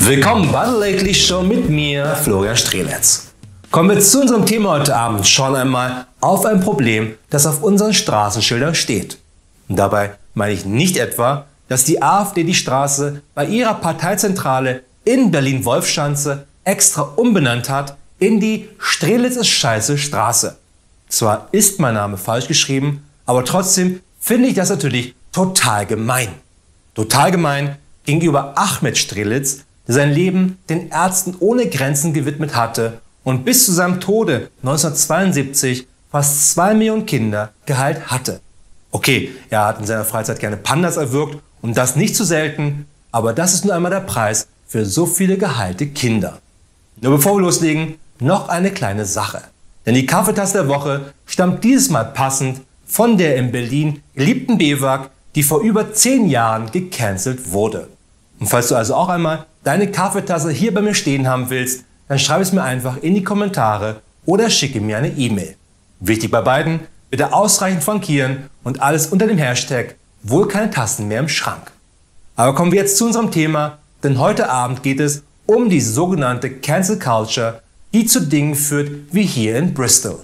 Willkommen bei der Lately Show mit mir, Florian Strelitz. Kommen wir zu unserem Thema heute Abend. Schauen einmal auf ein Problem, das auf unseren Straßenschildern steht. Und dabei meine ich nicht etwa, dass die AfD die Straße bei ihrer Parteizentrale in Berlin-Wolfschanze extra umbenannt hat in die Strelitz ist scheiße Straße. Zwar ist mein Name falsch geschrieben, aber trotzdem finde ich das natürlich total gemein. Total gemein gegenüber Ahmed Strelitz, der sein Leben den Ärzten ohne Grenzen gewidmet hatte und bis zu seinem Tode 1972 fast 2 Millionen Kinder geheilt hatte. Okay, er hat in seiner Freizeit gerne Pandas erwürgt und das nicht zu selten, aber das ist nur einmal der Preis für so viele geheilte Kinder. Nur bevor wir loslegen, noch eine kleine Sache. Denn die Kaffeetasse der Woche stammt dieses Mal passend von der in Berlin geliebten BEWAG, die vor über 10 Jahren gecancelt wurde. Und falls du also auch einmal deine Kaffeetasse hier bei mir stehen haben willst, dann schreib es mir einfach in die Kommentare oder schicke mir eine E-Mail. Wichtig bei beiden, bitte ausreichend frankieren und alles unter dem Hashtag wohl keine Tassen mehr im Schrank. Aber kommen wir jetzt zu unserem Thema, denn heute Abend geht es um die sogenannte Cancel Culture, die zu Dingen führt wie hier in Bristol.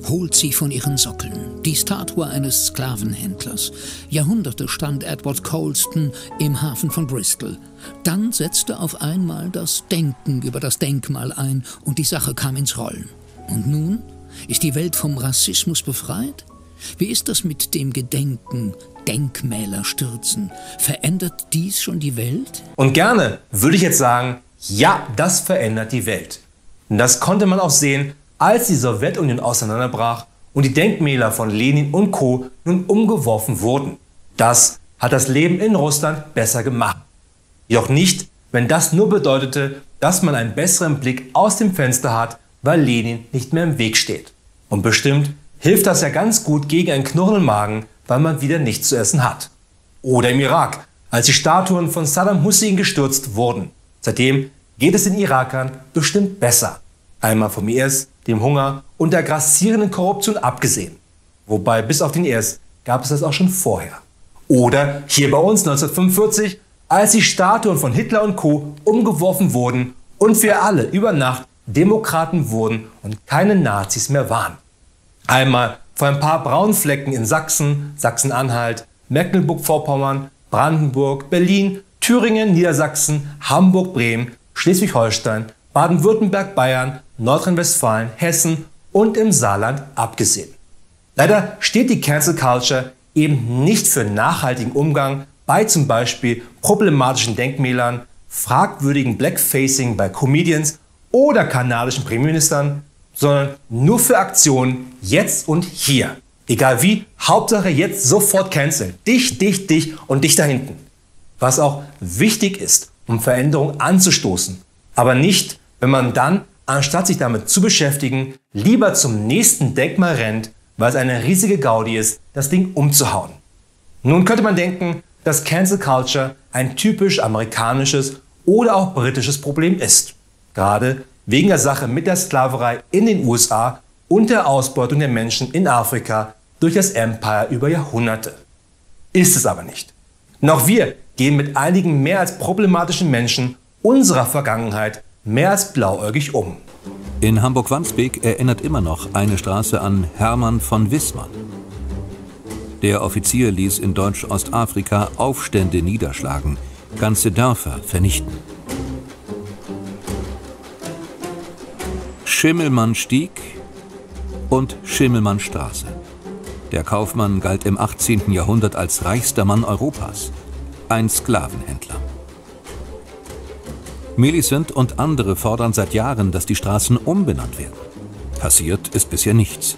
Holt sie von ihren Sockeln, die Statue eines Sklavenhändlers. Jahrhunderte stand Edward Colston im Hafen von Bristol. Dann setzte auf einmal das Denken über das Denkmal ein und die Sache kam ins Rollen. Und nun? Ist die Welt vom Rassismus befreit? Wie ist das mit dem Gedenken, Denkmäler stürzen? Verändert dies schon die Welt? Und gerne würde ich jetzt sagen, ja, das verändert die Welt. Und das konnte man auch sehen, als die Sowjetunion auseinanderbrach und die Denkmäler von Lenin und Co. nun umgeworfen wurden. Das hat das Leben in Russland besser gemacht. Jedoch nicht, wenn das nur bedeutete, dass man einen besseren Blick aus dem Fenster hat, weil Lenin nicht mehr im Weg steht. Und bestimmt hilft das ja ganz gut gegen einen knurrenden Magen, weil man wieder nichts zu essen hat. Oder im Irak, als die Statuen von Saddam Hussein gestürzt wurden. Seitdem geht es den Irakern bestimmt besser. Einmal vom IS, dem Hunger und der grassierenden Korruption abgesehen. Wobei bis auf den IS gab es das auch schon vorher. Oder hier bei uns 1945, als die Statuen von Hitler und Co. umgeworfen wurden und wir alle über Nacht Demokraten wurden und keine Nazis mehr waren. Einmal vor ein paar braunen Flecken in Sachsen, Sachsen-Anhalt, Mecklenburg-Vorpommern, Brandenburg, Berlin, Thüringen, Niedersachsen, Hamburg, Bremen, Schleswig-Holstein, Baden-Württemberg, Bayern, Nordrhein-Westfalen, Hessen und im Saarland abgesehen. Leider steht die Cancel Culture eben nicht für nachhaltigen Umgang bei zum Beispiel problematischen Denkmälern, fragwürdigen Blackfacing bei Comedians oder kanadischen Premierministern, sondern nur für Aktionen jetzt und hier. Egal wie, Hauptsache jetzt sofort canceln. Dich und dich da hinten. Was auch wichtig ist, um Veränderungen anzustoßen. Aber nicht, wenn man dann, anstatt sich damit zu beschäftigen, lieber zum nächsten Denkmal rennt, weil es eine riesige Gaudi ist, das Ding umzuhauen. Nun könnte man denken, dass Cancel Culture ein typisch amerikanisches oder auch britisches Problem ist. Gerade wegen der Sache mit der Sklaverei in den USA und der Ausbeutung der Menschen in Afrika durch das Empire über Jahrhunderte. Ist es aber nicht. Denn auch wir gehen mit einigen mehr als problematischen Menschen unserer Vergangenheit mehr als blauäugig um. In Hamburg-Wandsbek erinnert immer noch eine Straße an Hermann von Wissmann. Der Offizier ließ in Deutsch-Ostafrika Aufstände niederschlagen, ganze Dörfer vernichten. Schimmelmannstieg und Schimmelmannstraße. Der Kaufmann galt im 18. Jahrhundert als reichster Mann Europas, ein Sklavenhändler. Millicent und andere fordern seit Jahren, dass die Straßen umbenannt werden. Passiert ist bisher nichts.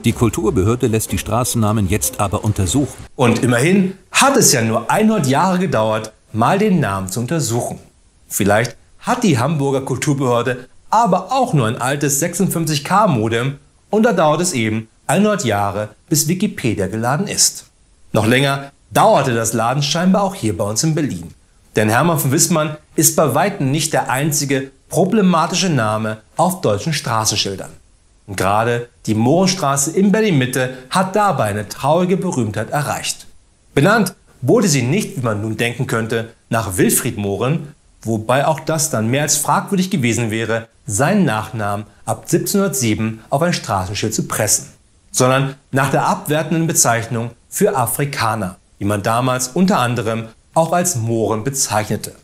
Die Kulturbehörde lässt die Straßennamen jetzt aber untersuchen. Und immerhin hat es ja nur 100 Jahre gedauert, mal den Namen zu untersuchen. Vielleicht hat die Hamburger Kulturbehörde aber auch nur ein altes 56K-Modem und da dauert es eben 100 Jahre, bis Wikipedia geladen ist. Noch länger dauerte das Laden scheinbar auch hier bei uns in Berlin. Denn Hermann von Wissmann ist bei weitem nicht der einzige problematische Name auf deutschen Straßenschildern. Und gerade die Mohrenstraße in Berlin-Mitte hat dabei eine traurige Berühmtheit erreicht. Benannt wurde sie nicht, wie man nun denken könnte, nach Wilfried Mohren, wobei auch das dann mehr als fragwürdig gewesen wäre, seinen Nachnamen ab 1707 auf ein Straßenschild zu pressen, sondern nach der abwertenden Bezeichnung für Afrikaner, die man damals unter anderem auch als Mohren bezeichnete.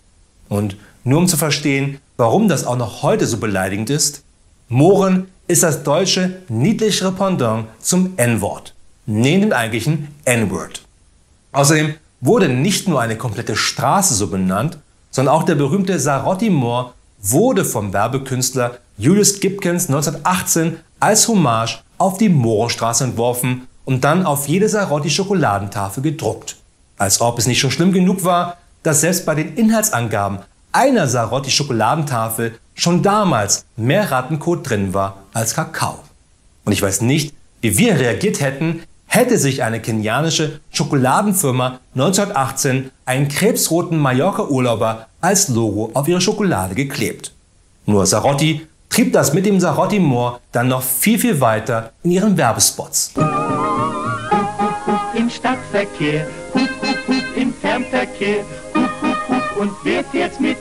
Und nur um zu verstehen, warum das auch noch heute so beleidigend ist: Mohren ist das deutsche niedlichere Pendant zum N-Wort, neben dem eigentlichen N-Word. Außerdem wurde nicht nur eine komplette Straße so benannt, sondern auch der berühmte Sarotti Moor wurde vom Werbekünstler Julius Gipkins 1918 als Hommage auf die Mohrenstraße entworfen und dann auf jede Sarotti-Schokoladentafel gedruckt. Als ob es nicht schon schlimm genug war, dass selbst bei den Inhaltsangaben einer Sarotti-Schokoladentafel schon damals mehr Rattenkot drin war als Kakao. Und ich weiß nicht, wie wir reagiert hätten, hätte sich eine kenianische Schokoladenfirma 1918 einen krebsroten Mallorca-Urlauber als Logo auf ihre Schokolade geklebt. Nur Sarotti trieb das mit dem Sarotti Moor dann noch viel weiter in ihren Werbespots. Im Stadtverkehr, im Fernverkehr, und wer fährt mit?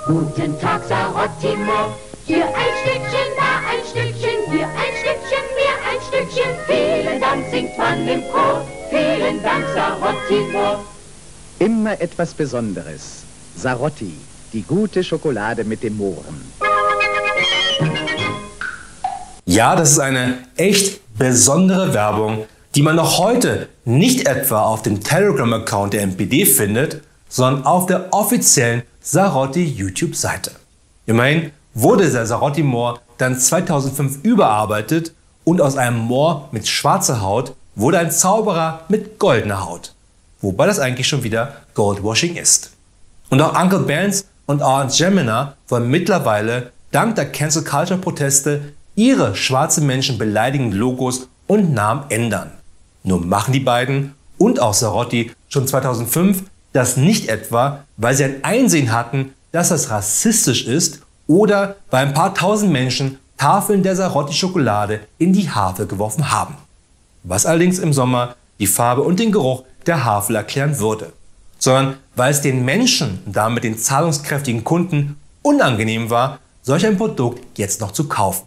Guten Tag, Sarotti Moor. Hier ein Stückchen, da ein Stückchen, hier ein Stückchen, mehr ein Stückchen. Vielen Dank, singt man im Chor. Vielen Dank, Sarotti Moor. Immer etwas Besonderes. Sarotti, die gute Schokolade mit dem Mohren. Ja, das ist eine echt besondere Werbung, die man noch heute nicht etwa auf dem Telegram-Account der NPD findet, sondern auf der offiziellen Sarotti YouTube-Seite. Immerhin wurde der Sarotti Moor dann 2005 überarbeitet und aus einem Moor mit schwarzer Haut wurde ein Zauberer mit goldener Haut. Wobei das eigentlich schon wieder Goldwashing ist. Und auch Uncle Ben's und Aunt Jemina wollen mittlerweile dank der Cancel Culture Proteste ihre schwarze Menschen beleidigenden Logos und Namen ändern. Nur machen die beiden und auch Sarotti schon 2005 das nicht etwa, weil sie ein Einsehen hatten, dass das rassistisch ist oder weil ein paar tausend Menschen Tafeln der Sarotti-Schokolade in die Havel geworfen haben. Was allerdings im Sommer die Farbe und den Geruch der Havel erklären würde. Sondern weil es den Menschen und damit den zahlungskräftigen Kunden unangenehm war, solch ein Produkt jetzt noch zu kaufen.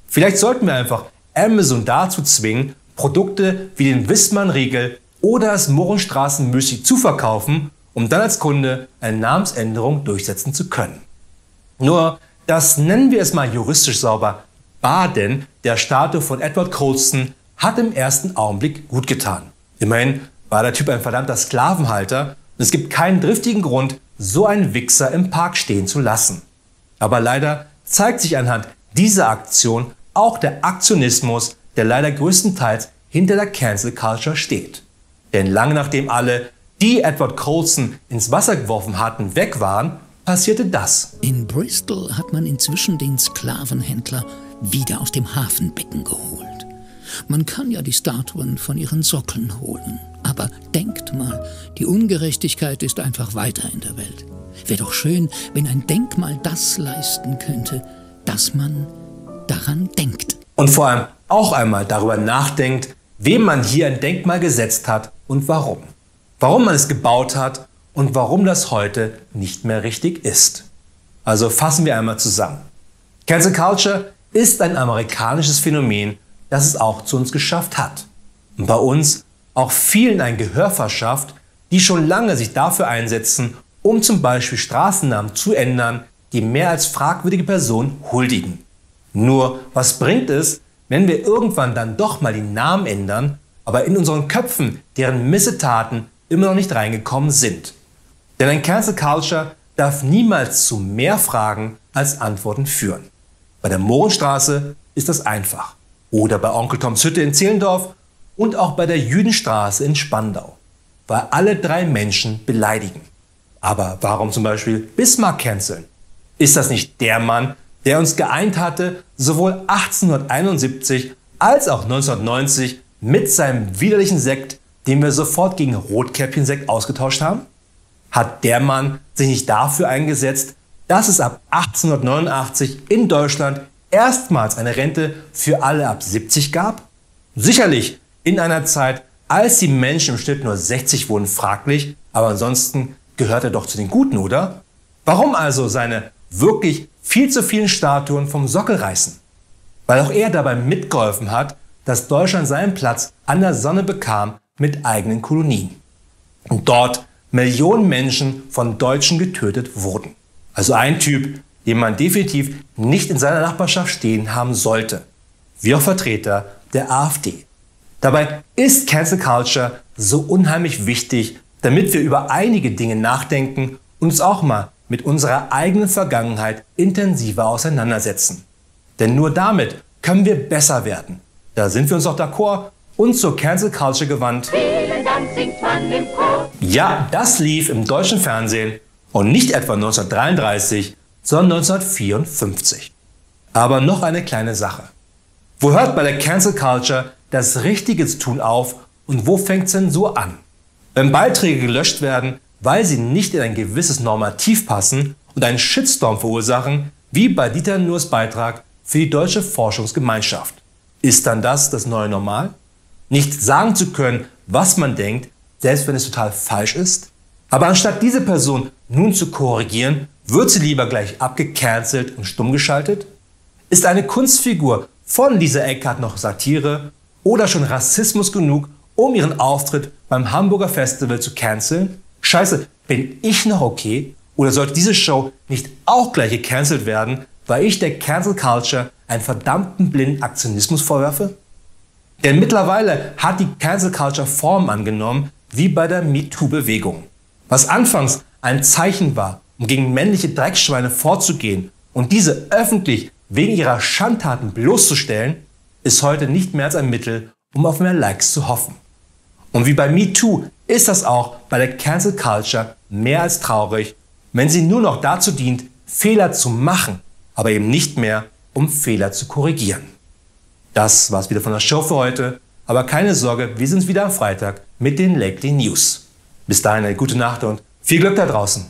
Vielleicht sollten wir einfach Amazon dazu zwingen, Produkte wie den Wissmann-Riegel oder das Mohrenstraßen-Müsli zu verkaufen, um dann als Kunde eine Namensänderung durchsetzen zu können. Nur, das nennen wir es mal juristisch sauber, Baden der Statue von Edward Colston hat im ersten Augenblick gut getan. Immerhin war der Typ ein verdammter Sklavenhalter und es gibt keinen driftigen Grund, so einen Wichser im Park stehen zu lassen. Aber leider zeigt sich anhand dieser Aktion auch der Aktionismus, der leider größtenteils hinter der Cancel Culture steht. Denn lange nachdem alle, die Edward Colston ins Wasser geworfen hatten, weg waren, passierte das. In Bristol hat man inzwischen den Sklavenhändler wieder aus dem Hafenbecken geholt. Man kann ja die Statuen von ihren Sockeln holen. Aber denkt mal, die Ungerechtigkeit ist einfach weiter in der Welt. Wäre doch schön, wenn ein Denkmal das leisten könnte, dass man daran denkt. Und vor allem auch einmal darüber nachdenkt, wem man hier ein Denkmal gesetzt hat und warum. Warum man es gebaut hat und warum das heute nicht mehr richtig ist. Also fassen wir einmal zusammen. Cancel Culture ist ein amerikanisches Phänomen, das es auch zu uns geschafft hat. Und bei uns auch vielen ein Gehör verschafft, die schon lange sich dafür einsetzen, um zum Beispiel Straßennamen zu ändern, die mehr als fragwürdige Personen huldigen. Nur, was bringt es, wenn wir irgendwann dann doch mal die Namen ändern, aber in unseren Köpfen deren Missetaten immer noch nicht reingekommen sind? Denn ein Cancel Culture darf niemals zu mehr Fragen als Antworten führen. Bei der Mohrenstraße ist das einfach. Oder bei Onkel Toms Hütte in Zehlendorf und auch bei der Jüdenstraße in Spandau. Weil alle drei Menschen beleidigen. Aber warum zum Beispiel Bismarck canceln? Ist das nicht der Mann, der uns geeint hatte, sowohl 1871 als auch 1990 mit seinem widerlichen Sekt, den wir sofort gegen Rotkäppchen-Sekt ausgetauscht haben? Hat der Mann sich nicht dafür eingesetzt, dass es ab 1889 in Deutschland erstmals eine Rente für alle ab 70 gab? Sicherlich in einer Zeit, als die Menschen im Schnitt nur 60 wurden, fraglich, aber ansonsten gehört er doch zu den Guten, oder? Warum also seine wirklich viel zu vielen Statuen vom Sockel reißen? Weil auch er dabei mitgeholfen hat, dass Deutschland seinen Platz an der Sonne bekam mit eigenen Kolonien. Und dort Millionen Menschen von Deutschen getötet wurden. Also ein Typ, den man definitiv nicht in seiner Nachbarschaft stehen haben sollte. Wie auch Vertreter der AfD. Dabei ist Cancel Culture so unheimlich wichtig, damit wir über einige Dinge nachdenken und uns auch mal mit unserer eigenen Vergangenheit intensiver auseinandersetzen. Denn nur damit können wir besser werden. Da sind wir uns doch d'accord und zur Cancel Culture gewandt. Vielen Dank singt man im Chor. Ja, das lief im deutschen Fernsehen und nicht etwa 1933, sondern 1954. Aber noch eine kleine Sache. Wo hört bei der Cancel Culture das Richtige zu tun auf und wo fängt Zensur an? Wenn Beiträge gelöscht werden, weil sie nicht in ein gewisses Normativ passen und einen Shitstorm verursachen, wie bei Dieter Nuhrs Beitrag für die Deutsche Forschungsgemeinschaft. Ist dann das neue Normal? Nicht sagen zu können, was man denkt, selbst wenn es total falsch ist? Aber anstatt diese Person nun zu korrigieren, wird sie lieber gleich abgecancelt und stumm geschaltet? Ist eine Kunstfigur von Lisa Eckhardt noch Satire oder schon Rassismus genug, um ihren Auftritt beim Hamburger Festival zu canceln? Scheiße, bin ich noch okay? Oder sollte diese Show nicht auch gleich gecancelt werden, weil ich der Cancel Culture einen verdammten blinden Aktionismus vorwerfe? Denn mittlerweile hat die Cancel Culture Formen angenommen, wie bei der MeToo-Bewegung. Was anfangs ein Zeichen war, um gegen männliche Dreckschweine vorzugehen und diese öffentlich wegen ihrer Schandtaten bloßzustellen, ist heute nicht mehr als ein Mittel, um auf mehr Likes zu hoffen. Und wie bei MeToo ist das auch bei der Cancel Culture mehr als traurig, wenn sie nur noch dazu dient, Fehler zu machen, aber eben nicht mehr, um Fehler zu korrigieren. Das war's wieder von der Show für heute, aber keine Sorge, wir sind wieder am Freitag mit den Lately News. Bis dahin eine gute Nacht und viel Glück da draußen.